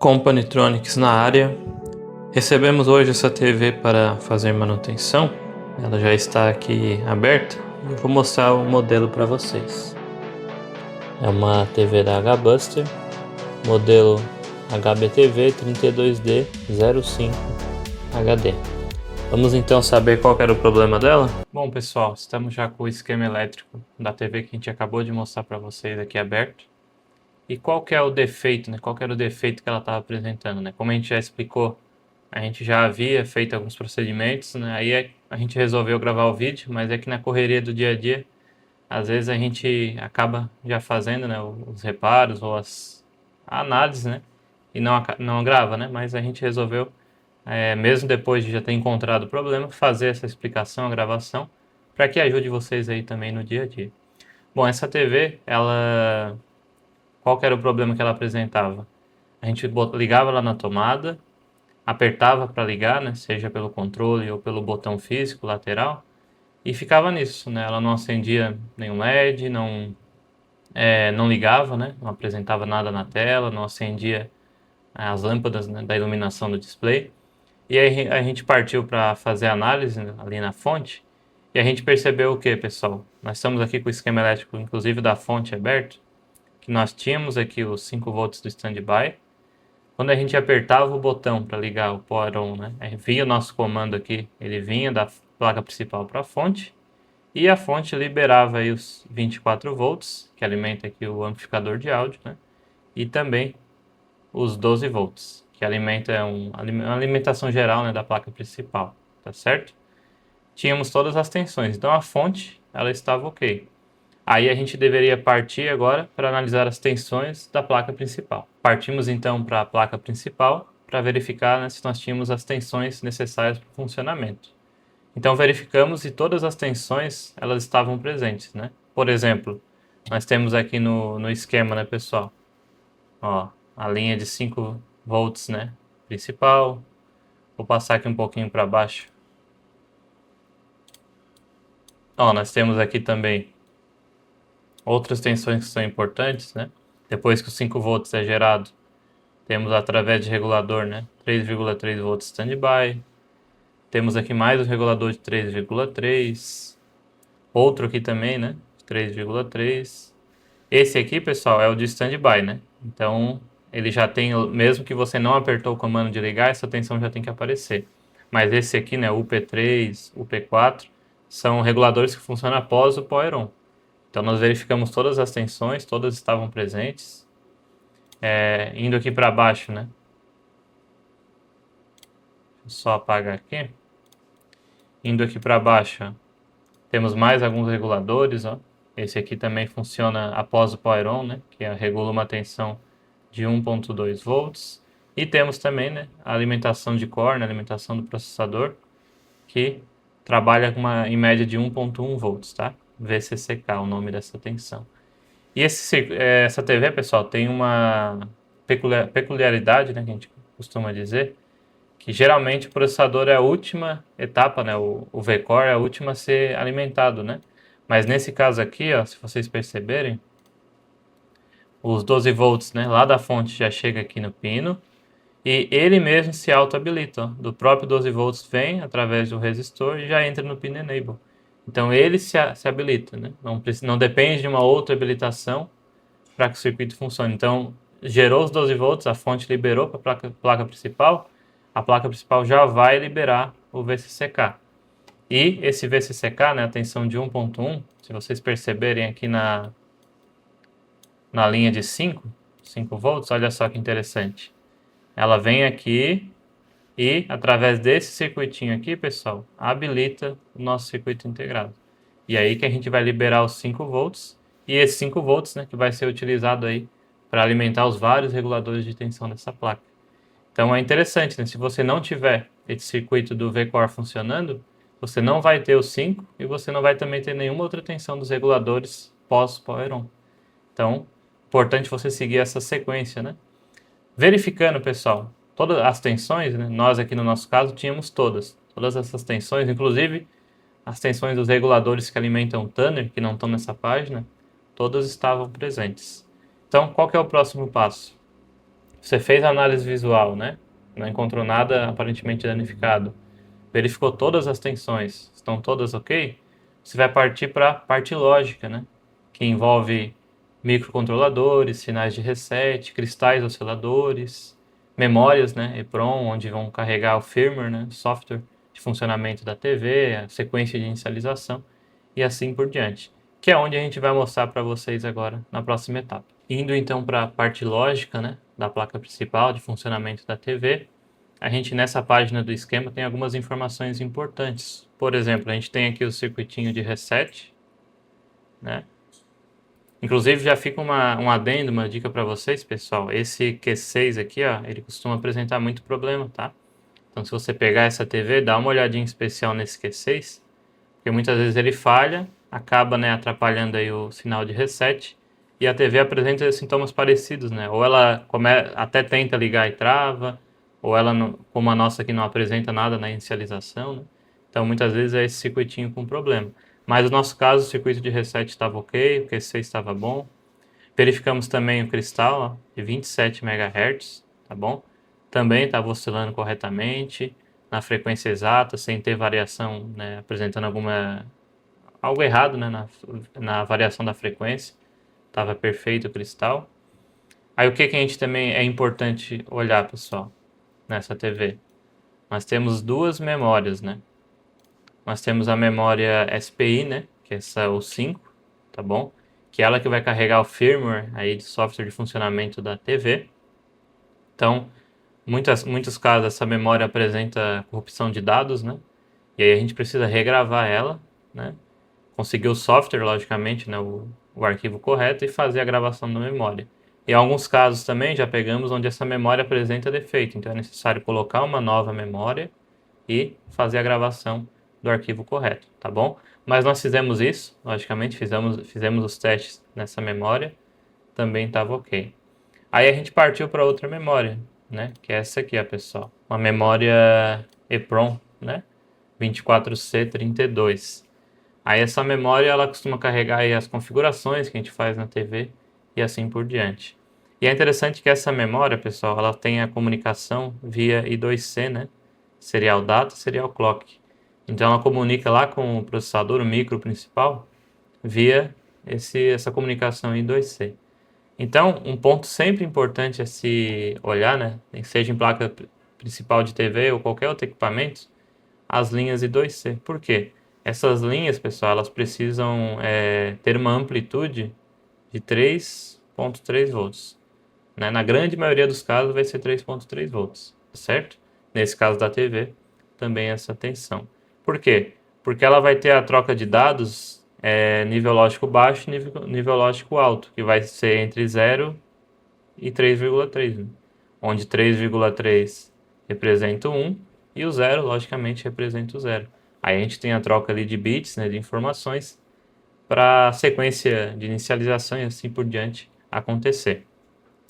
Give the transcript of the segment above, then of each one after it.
Companytronics na área. Recebemos hoje essa TV para fazer manutenção. Ela já está aqui aberta. Eu vou mostrar o modelo para vocês. É uma TV da H-Buster, modelo HBTV 32D05 HD. Vamos então saber qual era o problema dela? Bom pessoal, estamos já com o esquema elétrico da TV que a gente acabou de mostrar para vocês aqui aberto. E qual que é o defeito, né? Qual que era o defeito que ela estava apresentando, né? Como a gente já explicou, a gente já havia feito alguns procedimentos, né? Aí a gente resolveu gravar o vídeo, mas é que na correria do dia a dia, às vezes a gente acaba já fazendo, né, os reparos ou a análise, né? E não grava, né? Mas a gente resolveu, mesmo depois de já ter encontrado o problema, fazer essa explicação, a gravação, para que ajude vocês aí também no dia a dia. Bom, essa TV, qual que era o problema que ela apresentava? A gente ligava lá na tomada, apertava para ligar, né, seja pelo controle ou pelo botão físico lateral, e ficava nisso, né? Ela não acendia nenhum LED, não ligava, né? Não apresentava nada na tela, não acendia as lâmpadas, né, da iluminação do display. E aí a gente partiu para fazer a análise, né, ali na fonte, e a gente percebeu o que, pessoal? Nós estamos aqui com o esquema elétrico, inclusive da fonte aberto, que nós tínhamos aqui os 5 volts do standby. Quando a gente apertava o botão para ligar o power on, né, vinha o nosso comando aqui, ele vinha da placa principal para a fonte, e a fonte liberava aí os 24 volts, que alimenta aqui o amplificador de áudio, né, e também os 12 volts, que alimenta uma alimentação geral, né, da placa principal, tá certo? Tínhamos todas as tensões, então a fonte ela estava ok. Aí a gente deveria partir agora para analisar as tensões da placa principal. Partimos então para a placa principal para verificar, né, se nós tínhamos as tensões necessárias para o funcionamento. Então verificamos e todas as tensões elas estavam presentes, né? Por exemplo, nós temos aqui no esquema, né, pessoal? Ó, a linha de 5 volts, né, principal. Vou passar aqui um pouquinho para baixo. Ó, nós temos aqui também outras tensões que são importantes, né? Depois que os 5 volts é gerado, temos através de regulador, né, 3,3 volts standby. Temos aqui mais um regulador de 3,3. Outro aqui também, né, de 3,3. Esse aqui, pessoal, é o de standby, né? Então, ele já tem, mesmo que você não apertou o comando de ligar, essa tensão já tem que aparecer. Mas esse aqui, né, o P3, o P4, são reguladores que funcionam após o power on. Então nós verificamos todas as tensões, todas estavam presentes. Indo aqui para baixo, né? Só apagar aqui. Indo aqui para baixo, temos mais alguns reguladores, ó. Esse aqui também funciona após o power on, né? Que regula uma tensão de 1.2 volts. E temos também, né, a alimentação de core, né, a alimentação do processador, que trabalha com em média de 1.1 volts, tá? VCCK, o nome dessa tensão. E essa TV, pessoal, tem uma peculiaridade, né, que a gente costuma dizer, que geralmente o processador é a última etapa, né, o V-Core é a última a ser alimentado, né? Mas nesse caso aqui, ó, se vocês perceberem, os 12 volts, né, lá da fonte já chega aqui no pino e ele mesmo se auto-habilita, ó, do próprio 12 volts vem através do resistor e já entra no pino enable. Então ele se habilita, né? Não depende de uma outra habilitação para que o circuito funcione. Então, gerou os 12 volts, a fonte liberou para a placa principal, a placa principal já vai liberar o VCCK. E esse VCCK, né, a tensão de 1.1, se vocês perceberem aqui na linha de 5 volts, olha só que interessante. Ela vem aqui e, através desse circuitinho aqui, pessoal, habilita o nosso circuito integrado. E aí que a gente vai liberar os 5 volts, e esses 5 volts, né, que vai ser utilizado aí para alimentar os vários reguladores de tensão dessa placa. Então é interessante, né? Se você não tiver esse circuito do V-Core funcionando, você não vai ter os 5 e você não vai também ter nenhuma outra tensão dos reguladores pós-Power On. Então, importante você seguir essa sequência, né? Verificando, pessoal, todas as tensões, né? Nós aqui no nosso caso tínhamos todas essas tensões, inclusive as tensões dos reguladores que alimentam o Tanner, que não estão nessa página, todas estavam presentes. Então, qual que é o próximo passo? Você fez a análise visual, né? Não encontrou nada aparentemente danificado. Verificou todas as tensões, estão todas ok? Você vai partir para a parte lógica, né? Que envolve microcontroladores, sinais de reset, cristais osciladores, memórias, né? EEPROM, onde vão carregar o firmware, né? Software de funcionamento da TV, a sequência de inicialização e assim por diante. Que é onde a gente vai mostrar para vocês agora na próxima etapa. Indo então para a parte lógica, né? Da placa principal de funcionamento da TV, a gente nessa página do esquema tem algumas informações importantes. Por exemplo, a gente tem aqui o circuitinho de reset, né? Inclusive já fica um adendo, uma dica para vocês, pessoal. Esse Q6 aqui, ó, ele costuma apresentar muito problema, tá? Então se você pegar essa TV, dá uma olhadinha especial nesse Q6, porque muitas vezes ele falha, acaba, né, atrapalhando aí o sinal de reset, e a TV apresenta sintomas parecidos, né? Ou ela até tenta ligar e trava, ou ela, como a nossa aqui, não apresenta nada na inicialização, né? Então muitas vezes é esse circuitinho com problema. Mas no nosso caso, o circuito de reset estava ok, o Q6 estava bom. Verificamos também o cristal, ó, de 27 MHz, tá bom? Também estava oscilando corretamente, na frequência exata, sem ter variação, né, apresentando algo errado, né, na variação da frequência. Estava perfeito o cristal. Aí o que a gente também é importante olhar, pessoal, nessa TV? Nós temos duas memórias, né? Nós temos a memória SPI, né, que é essa o 5, tá bom? Que é ela que vai carregar o firmware aí de software de funcionamento da TV. Então, muitos casos essa memória apresenta corrupção de dados, né? E aí a gente precisa regravar ela, né? Conseguir o software, logicamente, né? O arquivo correto e fazer a gravação da memória. Em alguns casos também já pegamos onde essa memória apresenta defeito, então é necessário colocar uma nova memória e fazer a gravação do arquivo correto, tá bom? Mas nós fizemos isso, logicamente, fizemos os testes nessa memória, também estava ok. Aí a gente partiu para outra memória, né? Que é essa aqui, ó, pessoal. Uma memória EEPROM, né? 24C32. Aí essa memória ela costuma carregar aí as configurações que a gente faz na TV e assim por diante. E é interessante que essa memória, pessoal, ela tem a comunicação via I2C, né? Serial data, serial clock. Então ela comunica lá com o processador, o micro principal, via essa comunicação I2C. Então, um ponto sempre importante a se olhar, né? Seja em placa principal de TV ou qualquer outro equipamento, as linhas I2C. Por quê? Essas linhas, pessoal, elas precisam ter uma amplitude de 3,3 volts. Né? Na grande maioria dos casos vai ser 3,3 volts, certo? Nesse caso da TV, também essa tensão. Por quê? Porque ela vai ter a troca de dados nível lógico baixo e nível lógico alto, que vai ser entre 0 e 3,3, né? Onde 3,3 representa o 1 e o 0, logicamente, representa o 0. Aí a gente tem a troca ali de bits, né, de informações, para a sequência de inicialização e assim por diante acontecer.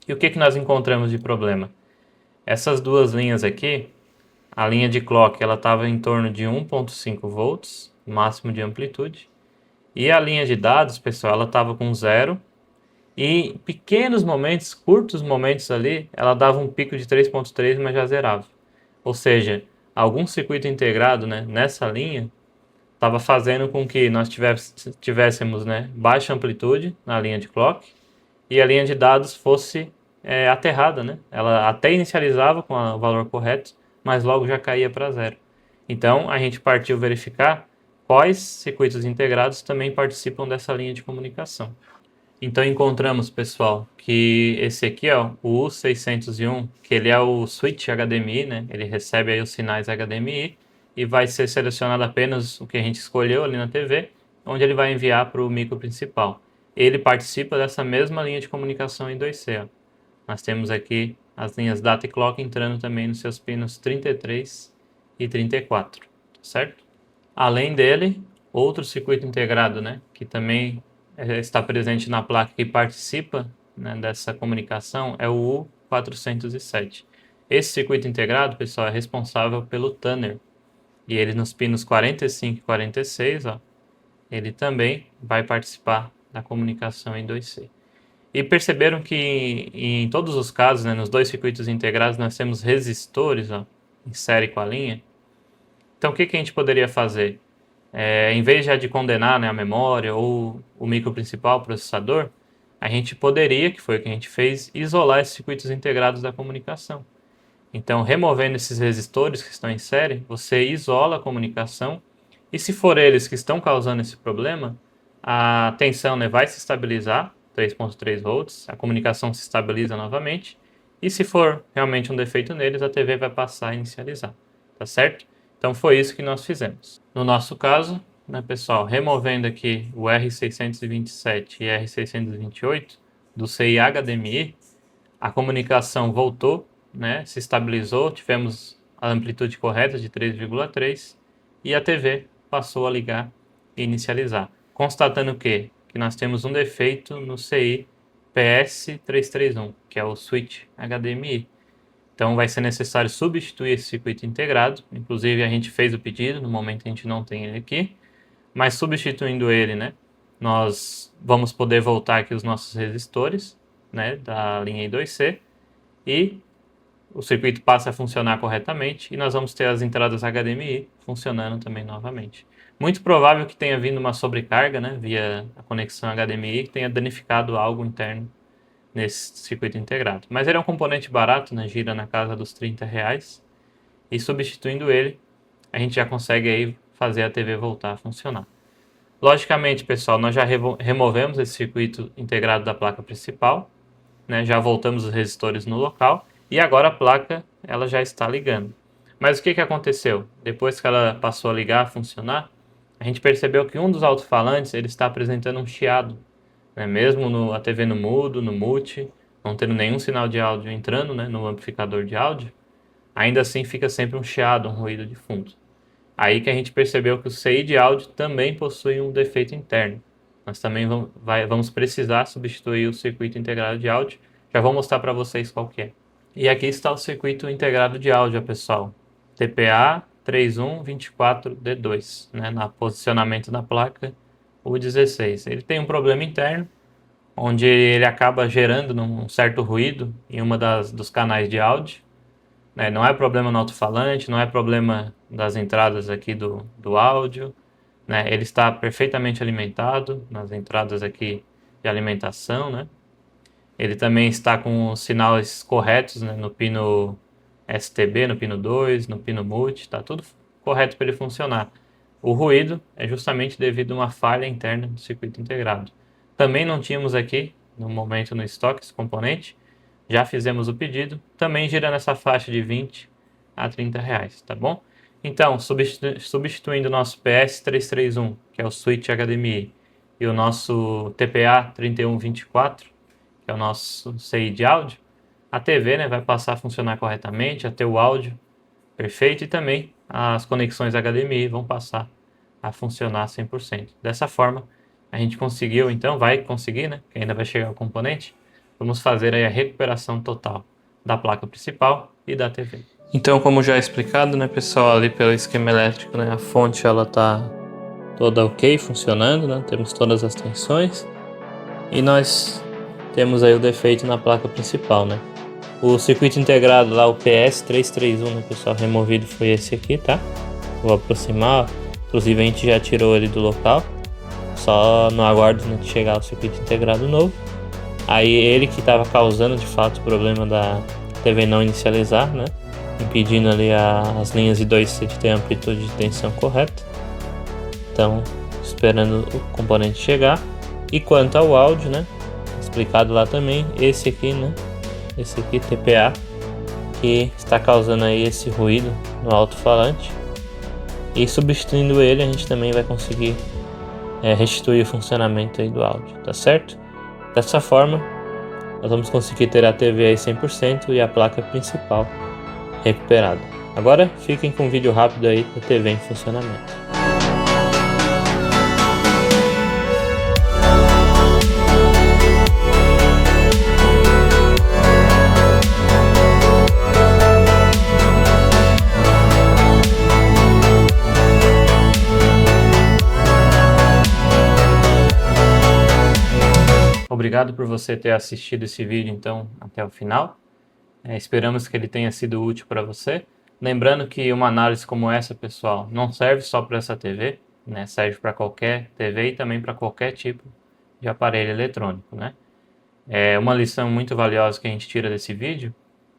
E o que nós encontramos de problema? Essas duas linhas aqui, a linha de clock ela estava em torno de 1,5 volts, máximo de amplitude, e a linha de dados, pessoal, ela estava com 0, e em pequenos momentos, curtos momentos ali, ela dava um pico de 3,3, mas já zerava. Ou seja, algum circuito integrado, né, nessa linha estava fazendo com que nós tivéssemos, né, baixa amplitude na linha de clock e a linha de dados fosse aterrada, né? Ela até inicializava com o valor correto, mas logo já caía para zero. Então a gente partiu verificar quais circuitos integrados também participam dessa linha de comunicação. Então encontramos, pessoal, que esse aqui, ó, o U601, que ele é o switch HDMI, né? Ele recebe aí os sinais HDMI e vai ser selecionado apenas o que a gente escolheu ali na TV, onde ele vai enviar para o micro principal. Ele participa dessa mesma linha de comunicação em 2C, ó. Nós temos aqui as linhas data e clock entrando também nos seus pinos 33 e 34, certo? Além dele, outro circuito integrado, né, que também está presente na placa que participa, né, dessa comunicação é o U407. Esse circuito integrado, pessoal, é responsável pelo Tanner. E ele nos pinos 45 e 46, ó, ele também vai participar da comunicação em 2C. E perceberam que em todos os casos, né, nos dois circuitos integrados, nós temos resistores, ó, em série com a linha. Então o que a gente poderia fazer? Em vez de condenar, né, a memória ou o micro principal, o processador, a gente poderia, que foi o que a gente fez, isolar esses circuitos integrados da comunicação. Então, removendo esses resistores que estão em série, você isola a comunicação e se for eles que estão causando esse problema, a tensão, né, vai se estabilizar, 3.3 volts, a comunicação se estabiliza novamente e se for realmente um defeito neles, a TV vai passar a inicializar, tá certo? Então foi isso que nós fizemos. No nosso caso, né, pessoal, removendo aqui o R627 e R628 do CI HDMI, a comunicação voltou, né, se estabilizou, tivemos a amplitude correta de 3,3 e a TV passou a ligar e inicializar. Constatando que nós temos um defeito no CI PS331, que é o switch HDMI. Então vai ser necessário substituir esse circuito integrado, inclusive a gente fez o pedido, no momento a gente não tem ele aqui, mas substituindo ele, né, nós vamos poder voltar aqui os nossos resistores, né, da linha I2C, e o circuito passa a funcionar corretamente e nós vamos ter as entradas HDMI funcionando também novamente. Muito provável que tenha vindo uma sobrecarga, né, via a conexão HDMI, que tenha danificado algo interno nesse circuito integrado. Mas ele é um componente barato, né, gira na casa dos R$30, e substituindo ele, a gente já consegue aí fazer a TV voltar a funcionar. Logicamente, pessoal, nós já removemos esse circuito integrado da placa principal, né, já voltamos os resistores no local, e agora a placa ela já está ligando. Mas o que aconteceu? Depois que ela passou a ligar, a funcionar, a gente percebeu que um dos alto-falantes ele está apresentando um chiado, né? Mesmo a TV no mudo, no mute, não tendo nenhum sinal de áudio entrando, né, no amplificador de áudio, ainda assim fica sempre um chiado, um ruído de fundo. Aí que a gente percebeu que o CI de áudio também possui um defeito interno. Nós também vamos precisar substituir o circuito integrado de áudio. Já vou mostrar para vocês qual que é. E aqui está o circuito integrado de áudio, pessoal. TPA 3124D2, né, no posicionamento da placa U16. Ele tem um problema interno, onde ele acaba gerando um certo ruído em uma dos canais de áudio. Né? Não é problema no alto-falante, não é problema das entradas aqui do áudio. Né? Ele está perfeitamente alimentado nas entradas aqui de alimentação, né? Ele também está com os sinais corretos, né, no pino STB, no pino 2, no pino mute, está tudo correto para ele funcionar. O ruído é justamente devido a uma falha interna do circuito integrado. Também não tínhamos aqui, no momento, no estoque esse componente, já fizemos o pedido, também gira nessa faixa de 20 a R$30, tá bom? Então, substituindo o nosso PS331, que é o switch HDMI, e o nosso TPA 3124, que é o nosso CI de áudio, a TV, né, vai passar a funcionar corretamente, a ter o áudio perfeito e também as conexões HDMI vão passar a funcionar 100%. Dessa forma, a gente conseguiu, então, vai conseguir, né, que ainda vai chegar o componente, vamos fazer aí a recuperação total da placa principal e da TV. Então, como já explicado, né, pessoal, ali pelo esquema elétrico, né, a fonte ela tá toda ok, funcionando, né, temos todas as tensões e nós temos aí o defeito na placa principal, né. O circuito integrado lá, o PS331, né, pessoal, removido foi esse aqui, tá? Vou aproximar, inclusive a gente já tirou ele do local, só no aguardo, né, de chegar o circuito integrado novo. Aí ele que estava causando de fato o problema da TV não inicializar, né, impedindo ali as linhas I2C de ter a amplitude de tensão correta. Então, esperando o componente chegar. E quanto ao áudio, né, explicado lá também, esse aqui, né, esse aqui TPA, que está causando aí esse ruído no alto-falante. E substituindo ele, a gente também vai conseguir restituir o funcionamento aí do áudio, tá certo? Dessa forma, nós vamos conseguir ter a TV aí 100% e a placa principal recuperada. Agora, fiquem com um vídeo rápido aí da TV em funcionamento. Obrigado por você ter assistido esse vídeo então até o final. Esperamos que ele tenha sido útil para você. Lembrando que uma análise como essa, pessoal, não serve só para essa TV, né? Serve para qualquer TV e também para qualquer tipo de aparelho eletrônico, né? Uma lição muito valiosa que a gente tira desse vídeo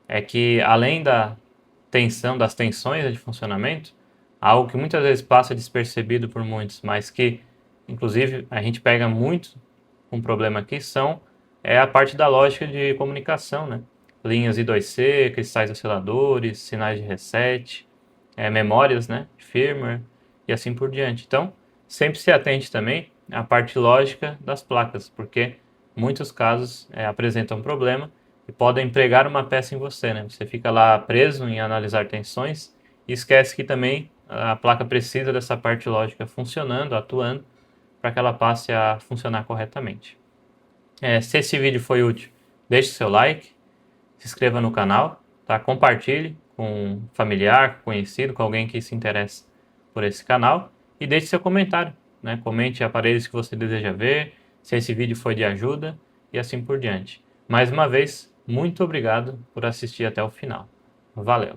é que, além das tensões de funcionamento, algo que muitas vezes passa despercebido por muitos, mas que inclusive a gente pega muito um problema aqui, é a parte da lógica de comunicação, né? Linhas I2C, cristais osciladores, sinais de reset, memórias, né, firmware e assim por diante. Então, sempre se atente também à parte lógica das placas, porque muitos casos apresentam problema e podem pregar uma peça em você, né? Você fica lá preso em analisar tensões e esquece que também a placa precisa dessa parte lógica funcionando, atuando, para que ela passe a funcionar corretamente. Se esse vídeo foi útil, deixe seu like, se inscreva no canal, tá? Compartilhe com um familiar, conhecido, com alguém que se interessa por esse canal e deixe seu comentário, né? Comente aparelhos que você deseja ver, se esse vídeo foi de ajuda e assim por diante. Mais uma vez, muito obrigado por assistir até o final. Valeu!